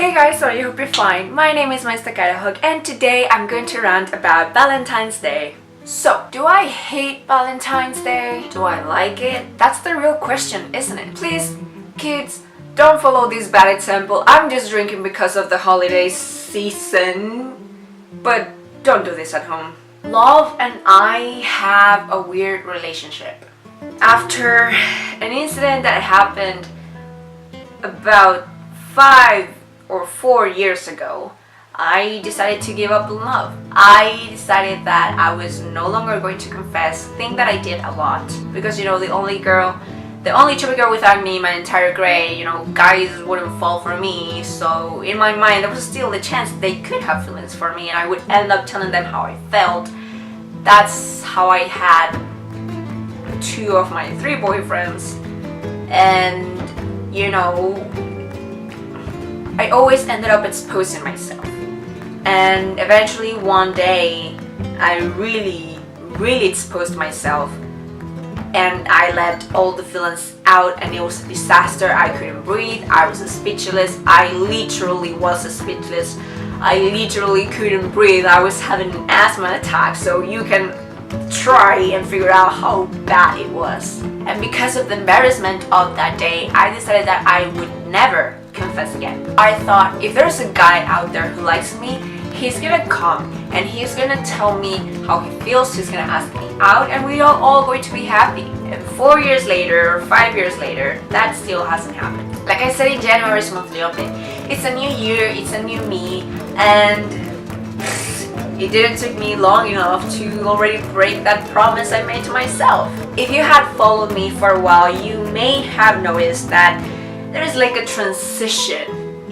Hey guys, so I hope you're fine. My name is Mindstuck Idajock and today I'm going to rant about Valentine's Day. So, do I hate Valentine's Day? Do I like it? That's the real question, isn't it? Please, kids, don't follow this bad example. I'm just drinking because of the holiday season. But don't do this at home. Love and I have a weird relationship. After an incident that happened about 5 or 4 years ago, I decided to give up on love. I decided that I was no longer going to confess, thing that I did a lot. Because the only chubby girl without me, my entire grade, guys wouldn't fall for me. So in my mind, there was still the chance they could have feelings for me and I would end up telling them how I felt. That's how I had 2 of my 3 boyfriends. And I always ended up exposing myself. And eventually one day I really exposed myself and I let all the feelings out and it was a disaster. I couldn't breathe, I was speechless, I literally was speechless. I literally couldn't breathe. I was having an asthma attack, so you can try and figure out how bad it was. And because of the embarrassment of that day, I decided that I would never confess again. I thought, if there's a guy out there who likes me, he's gonna come and he's gonna tell me how he feels, he's gonna ask me out, and we are all going to be happy. And 4 years later, or 5 years later, that still hasn't happened. Like I said in January's monthly update, it's a new year, it's a new me, and it didn't take me long enough to already break that promise I made to myself. If you had followed me for a while, you may have noticed that there is like a transition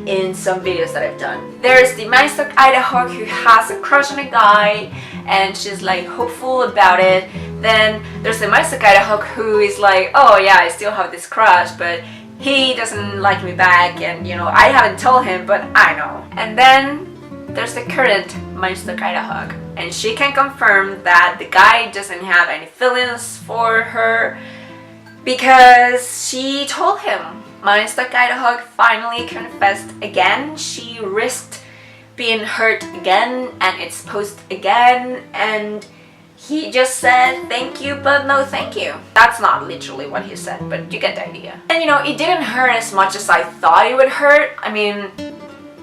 in some videos that I've done. There's the Mindstuck Idajock who has a crush on a guy and she's like hopeful about it. Then there's the Mindstuck Idajock who is like, oh yeah, I still have this crush, but he doesn't like me back, and I haven't told him, but I know. And then there's the current Mindstuck Idajock, and she can confirm that the guy doesn't have any feelings for her because she told him. Mindstuck Idajock finally confessed again. She risked being hurt again and exposed again, and he just said thank you but no thank you. That's not literally what he said, but you get the idea. And it didn't hurt as much as I thought it would hurt. I mean,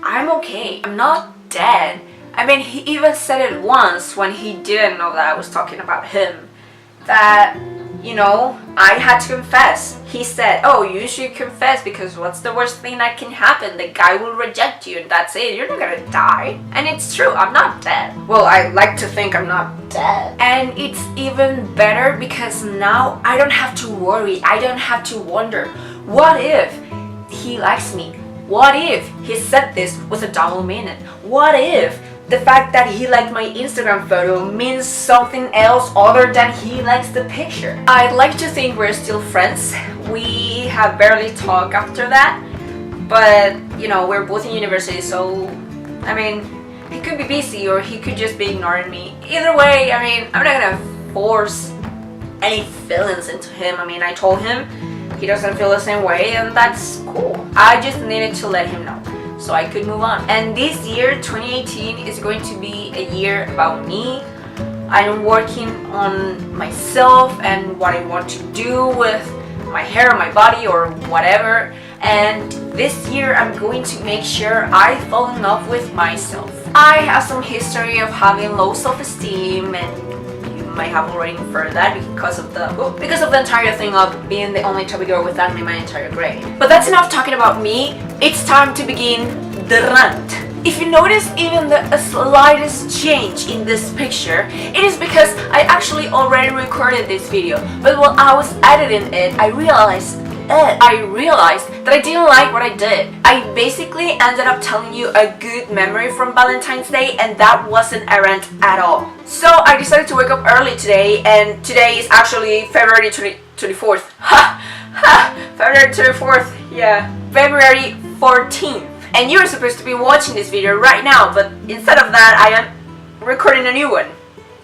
I'm okay. I'm not dead. I mean, he even said it once when he didn't know that I was talking about him, that I had to confess. He said, oh, you should confess because what's the worst thing that can happen? The guy will reject you and that's it. You're not gonna die. And it's true, I'm not dead. Well, I like to think I'm not dead. And it's even better because now I don't have to worry. I don't have to wonder, what if he likes me? What if he said this with a double meaning? What if the fact that he liked my Instagram photo means something else other than he likes the picture? I'd like to think we're still friends. We have barely talked after that, but we're both in university, so I mean, he could be busy or he could just be ignoring me. Either way, I mean, I'm not gonna force any feelings into him. I mean, I told him, he doesn't feel the same way, and that's cool. I just needed to let him know so I could move on. And this year, 2018, is going to be a year about me. I'm working on myself and what I want to do with my hair, my body, or whatever. And this year, I'm going to make sure I fall in love with myself. I have some history of having low self-esteem, and you might have already inferred that because of the entire thing of being the only chubby girl without me my entire grade. But that's enough talking about me. It's time to begin the rant. If you notice even the slightest change in this picture, it is because I actually already recorded this video, but while I was editing it, I realized that I didn't like what I did. I basically ended up telling you a good memory from Valentine's Day, and that wasn't a rant at all. So I decided to wake up early today, and today is actually February 24th. February 24th, yeah. February 14th. And you're supposed to be watching this video right now, but instead of that, I am recording a new one.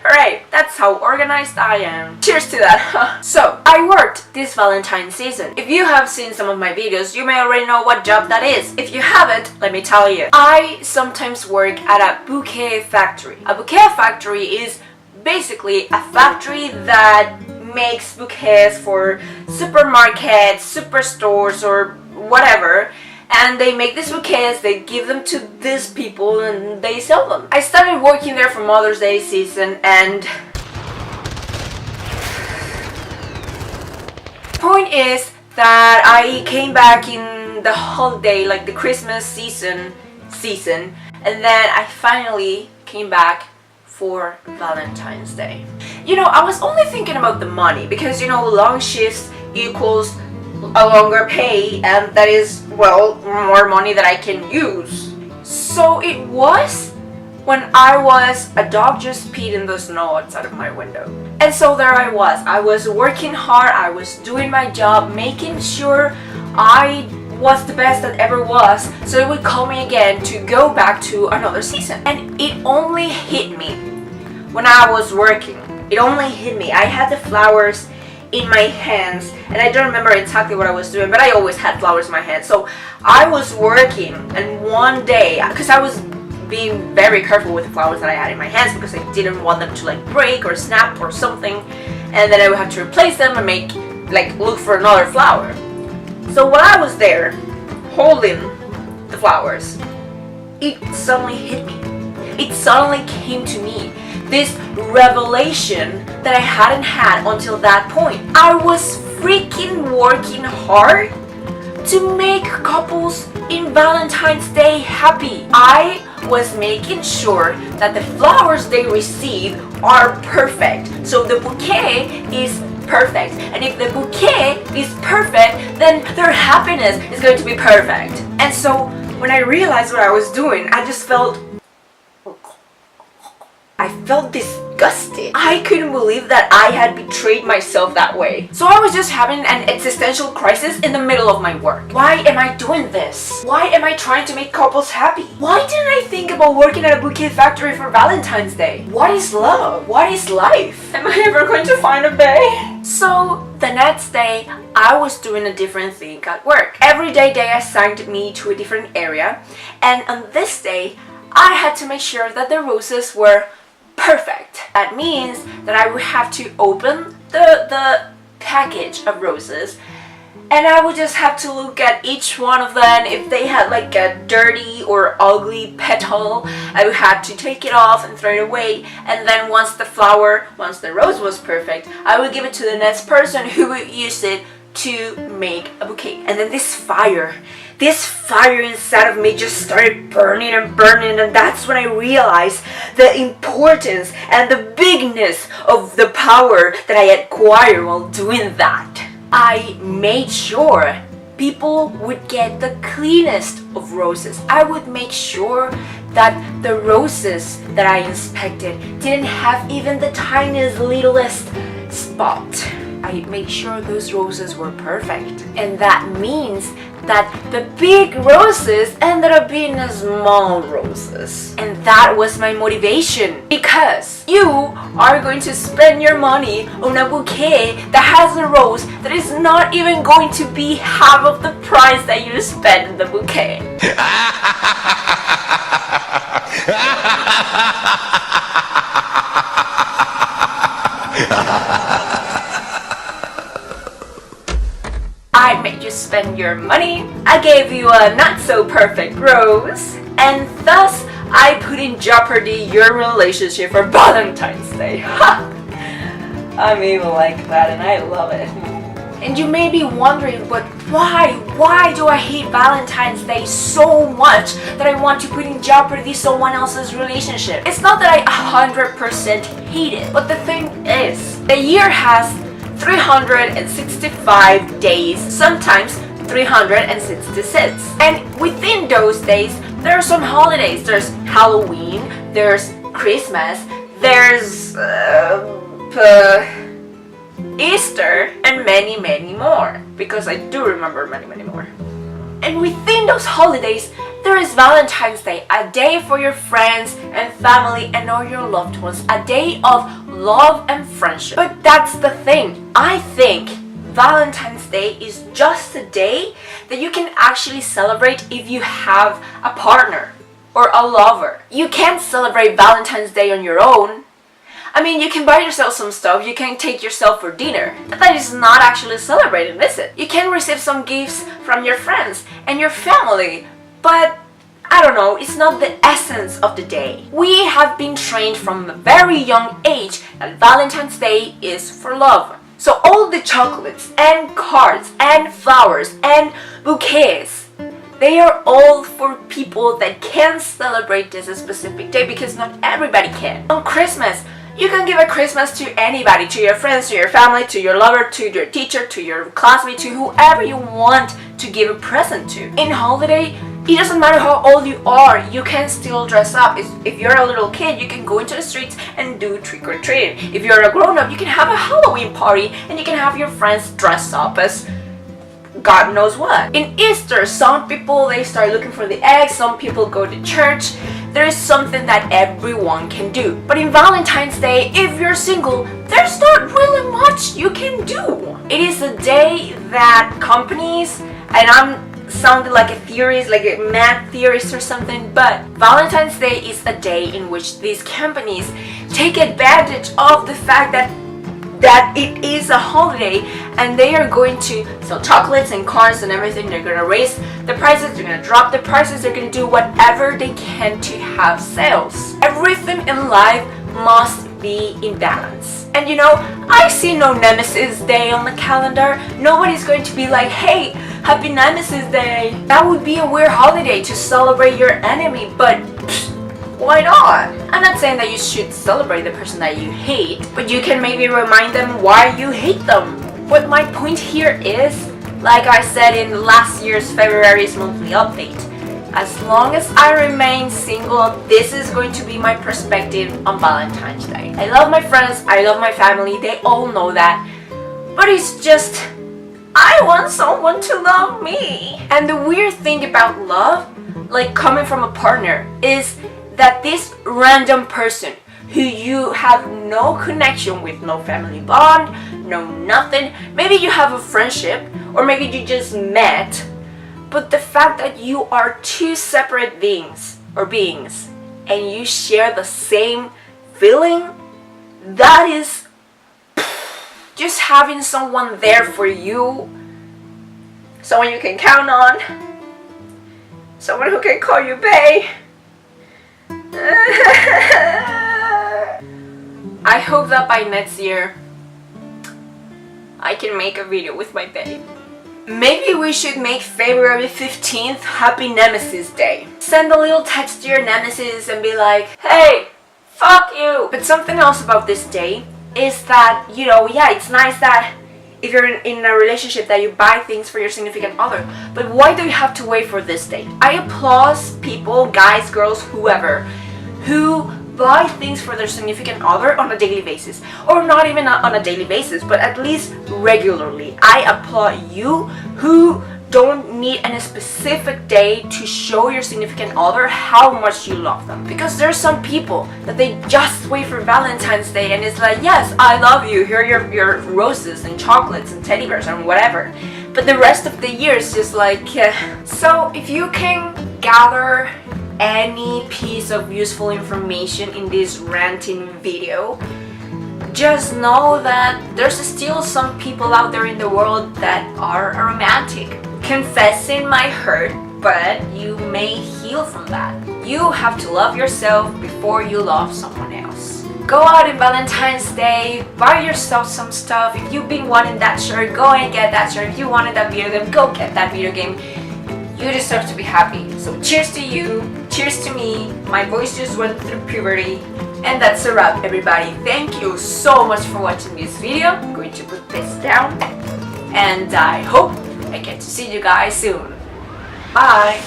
Hooray! That's how organized I am. Cheers to that! So, I worked this Valentine season. If you have seen some of my videos, you may already know what job that is. If you haven't, let me tell you. I sometimes work at a bouquet factory. A bouquet factory is basically a factory that makes bouquets for supermarkets, superstores, or whatever. And they make these bouquets, they give them to these people, and they sell them. I started working there for Mother's Day season, and point is that I came back in the holiday, like the Christmas season, and then I finally came back for Valentine's Day. You know, I was only thinking about the money because, you know, long shifts equals a longer pay, and that is, well, more money that I can use. So it was when a dog just peed in the snow outside of my window. And so there I was working hard, I was doing my job, making sure I was the best that ever was, so it would call me again to go back to another season. And it only hit me when I was working. It only hit me. I had the flowers in my hands, and I don't remember exactly what I was doing, but I always had flowers in my hands. So I was working, and one day, because I was being very careful with the flowers that I had in my hands because I didn't want them to like break or snap or something, and then I would have to replace them and look for another flower. So while I was there holding the flowers, it suddenly hit me. It suddenly came to me, this revelation that I hadn't had until that point. I was freaking working hard to make couples in Valentine's Day happy. I was making sure that the flowers they receive are perfect. So the bouquet is perfect. And if the bouquet is perfect, then their happiness is going to be perfect. And so when I realized what I was doing, I felt disgusted. I couldn't believe that I had betrayed myself that way. So I was just having an existential crisis in the middle of my work. Why am I doing this? Why am I trying to make couples happy? Why didn't I think about working at a bouquet factory for Valentine's Day? What is love? What is life? Am I ever going to find a bae? So the next day, I was doing a different thing at work. Every day they assigned me to a different area, and on this day, I had to make sure that the roses were perfect. That means that I would have to open the package of roses, and I would just have to look at each one of them. If they had like a dirty or ugly petal, I would have to take it off and throw it away. And then once the rose was perfect, I would give it to the next person who would use it to make a bouquet. And then this fire inside of me just started burning, and that's when I realized the importance and the bigness of the power that I acquired while doing that. I made sure people would get the cleanest of roses. I would make sure that the roses that I inspected didn't have even the tiniest, littlest spot. I made sure those roses were perfect. And that means that the big roses ended up being small roses. And that was my motivation, because you are going to spend your money on a bouquet that has a rose that is not even going to be half of the price that you spent in the bouquet. I made you spend your money, I gave you a not so perfect rose, and thus I put in jeopardy your relationship for Valentine's Day. I'm evil like that, and I love it. And you may be wondering, but why do I hate Valentine's Day so much that I want to put in jeopardy someone else's relationship? It's not that I 100% hate it, but the thing is, the year has 365 days, sometimes 366. And within those days, there are some holidays. There's Halloween, there's Christmas, there's Easter, and many, many more. Because I do remember many, many more. And within those holidays, There is Valentine's Day, a day for your friends and family and all your loved ones, a day of love and friendship. But that's the thing. I think Valentine's Day is just a day that you can actually celebrate if you have a partner or a lover. You can't celebrate Valentine's Day on your own. I mean, you can buy yourself some stuff, you can take yourself for dinner, but that is not actually celebrating, is it? You can receive some gifts from your friends and your family, but I don't know, it's not the essence of the day. We have been trained from a very young age that Valentine's Day is for love. So all the chocolates and cards and flowers and bouquets, they are all for people that can celebrate this specific day because not everybody can. On Christmas, you can give a Christmas to anybody, to your friends, to your family, to your lover, to your teacher, to your classmate, to whoever you want to give a present to. In holiday, it doesn't matter how old you are, you can still dress up. If you're a little kid, you can go into the streets and do trick-or-treating. If you're a grown-up, you can have a Halloween party and you can have your friends dress up as God knows what. In Easter, some people, they start looking for the eggs, some people go to church. There is something that everyone can do. But in Valentine's Day, if you're single, there's not really much you can do. It is a day that companies, and I'm sounding like a theorist, like a mad theorist or something, but Valentine's Day is a day in which these companies take advantage of the fact that it is a holiday and they are going to sell chocolates and cars and everything. They're going to raise the prices, they're going to drop the prices, they're going to do whatever they can to have sales. Everything in life must be in balance. And you know, I see no Nemesis Day on the calendar. Nobody's going to be like, hey, happy Nemesis Day. That would be a weird holiday to celebrate your enemy, but why not? I'm not saying that you should celebrate the person that you hate, but you can maybe remind them why you hate them. But my point here is, like I said in last year's February's monthly update, as long as I remain single, this is going to be my perspective on Valentine's Day. I love my friends, I love my family, they all know that, but it's just, I want someone to love me. And the weird thing about love, like coming from a partner, is that this random person who you have no connection with, no family bond, no nothing, maybe you have a friendship or maybe you just met, but the fact that you are two separate beings and you share the same feeling, that is just having someone there for you, someone you can count on, someone who can call you bae. I hope that by next year I can make a video with my babe. Maybe we should make February 15th Happy Nemesis Day. Send a little text to your nemesis and be like, hey, fuck you. But something else about this day is that, you know, yeah, it's nice that if you're in a relationship that you buy things for your significant other, but why do you have to wait for this day? I applaud people, guys, girls, whoever, who buy things for their significant other on a daily basis, or not even on a daily basis, but at least regularly. I applaud you who don't need any specific day to show your significant other how much you love them. Because there's some people that they just wait for Valentine's Day and it's like, yes, I love you, here are your roses and chocolates and teddy bears and whatever. But the rest of the year is just like, So if you can gather any piece of useful information in this ranting video, just know that there's still some people out there in the world that are romantic. Confessing might hurt, but you may heal from that. You have to love yourself before you love someone else. Go out on Valentine's Day, buy yourself some stuff. If you've been wanting that shirt, go and get that shirt. If you wanted that video game, go get that video game. You deserve to be happy. So cheers to you, cheers to me. My voice just went through puberty. And that's a wrap, everybody. Thank you so much for watching this video. I'm going to put this down. And I hope I get to see you guys soon. Bye!